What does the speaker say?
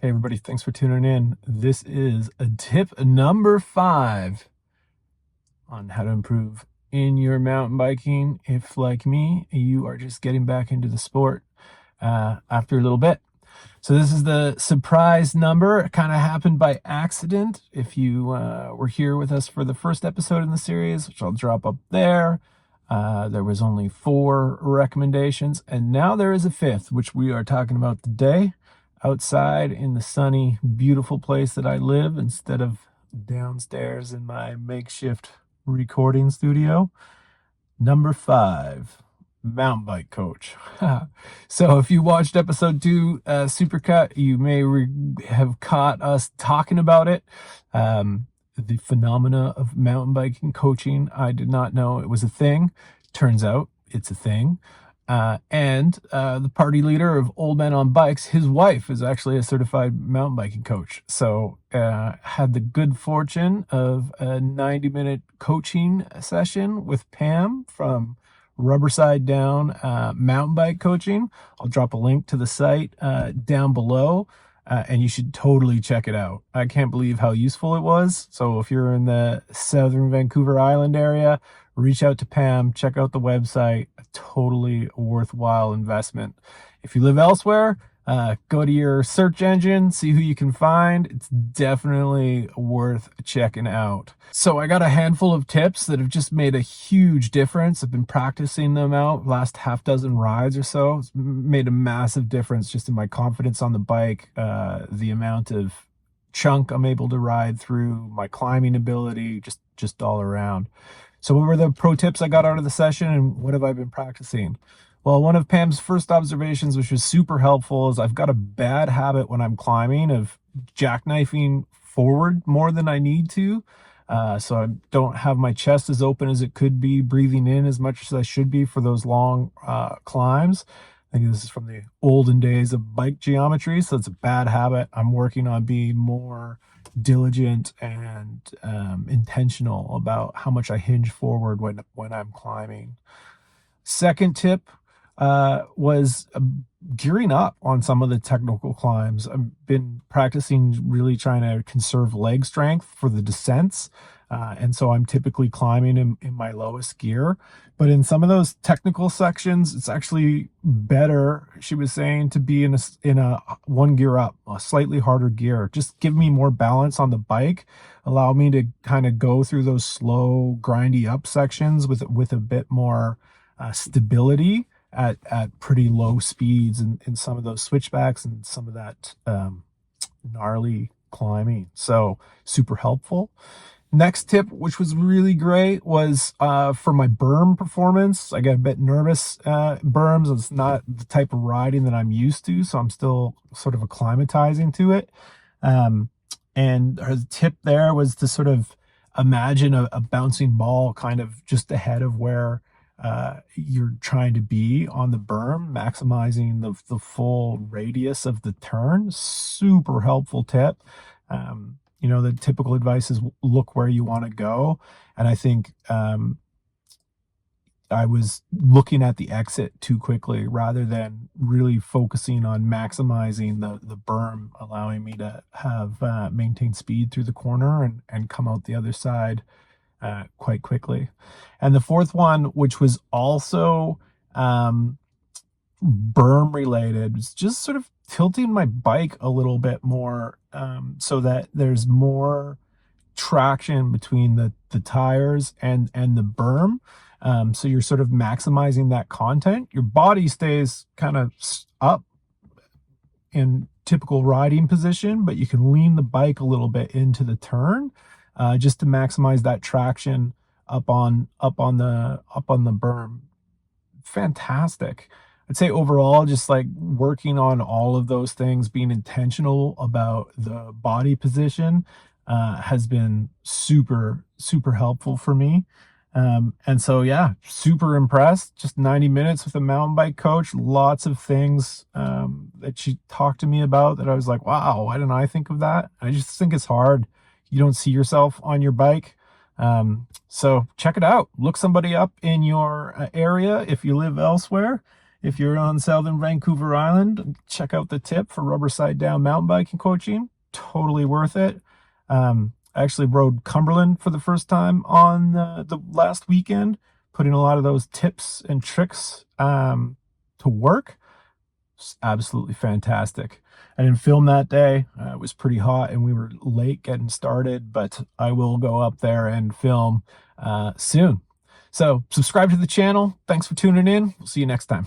Hey everybody, thanks for tuning in. This is a tip number 5 on how to improve in your mountain biking if, like me, you are just getting back into the sport after a little bit. So this is the surprise number. It kind of happened by accident. If you were here with us for the first episode in the series, which I'll drop up there, there was only 4 recommendations, and now there is a 5th, which we are talking about today, outside in the sunny, beautiful place that I live instead of downstairs in my makeshift recording studio. Number 5, mountain bike coach. So if you watched episode 2, Supercut, you may have caught us talking about it. The phenomena of mountain biking coaching. I did not know it was a thing. Turns out it's a thing. And the party leader of Old Men on Bikes, his wife is actually a certified mountain biking coach. So had the good fortune of a 90-minute coaching session with Pam from Rubberside Down Mountain Bike Coaching. I'll drop a link to the site down below. And you should totally check it out. I can't believe how useful it was. So if you're in the southern Vancouver Island area, reach out to Pam, check out the website. A totally worthwhile investment. If you live elsewhere, go to your search engine, see who you can find. It's definitely worth checking out. So I got a handful of tips that have just made a huge difference. I've been practicing them out last half dozen rides or so. It's made a massive difference just in my confidence on the bike, the amount of chunk I'm able to ride through, my climbing ability, just all around. So what were the pro tips I got out of the session, and what have I been practicing? Well, one of Pam's first observations, which was super helpful, is I've got a bad habit when I'm climbing of jackknifing forward more than I need to. So I don't have my chest as open as it could be, breathing in as much as I should be for those long climbs. I think this is from the olden days of bike geometry, so it's a bad habit. I'm working on being more diligent and intentional about how much I hinge forward when I'm climbing. Second tip was gearing up on some of the technical climbs. I've been practicing really trying to conserve leg strength for the descents. And so I'm typically climbing in my lowest gear. But in some of those technical sections, it's actually better, she was saying, to be in a one gear up, a slightly harder gear. Just give me more balance on the bike, allow me to kind of go through those slow, grindy up sections with a bit more stability at pretty low speeds in some of those switchbacks and some of that gnarly climbing. So super helpful. Next tip, which was really great, was for my berm performance. I get a bit nervous berms. It's not the type of riding that I'm used to, so I'm still sort of acclimatizing to it. And her tip there was to sort of imagine a bouncing ball kind of just ahead of where you're trying to be on the berm, maximizing the full radius of the turn. Super helpful tip. The typical advice is look where you want to go. And I think I was looking at the exit too quickly rather than really focusing on maximizing the berm, allowing me to have maintain speed through the corner and come out the other side quite quickly. And the fourth one, which was also berm related, was just sort of tilting my bike a little bit more so that there's more traction between the tires and the berm. So you're sort of maximizing that content. Your body stays kind of up in typical riding position, but you can lean the bike a little bit into the turn just to maximize that traction up on the berm. Fantastic. I'd say overall, just like working on all of those things, being intentional about the body position has been super, super helpful for me. And so, yeah, super impressed. Just 90 minutes with a mountain bike coach. Lots of things that she talked to me about that I was like, wow, why didn't I think of that? I just think it's hard. You don't see yourself on your bike. So check it out. Look somebody up in your area if you live elsewhere. If you're on southern Vancouver Island, check out the tip for rubber side down mountain biking coaching. Totally worth it. I actually rode Cumberland for the first time on the last weekend, putting a lot of those tips and tricks to work. It's absolutely fantastic. I didn't film that day. It was pretty hot and we were late getting started, but I will go up there and film soon. So subscribe to the channel. Thanks for tuning in. We'll see you next time.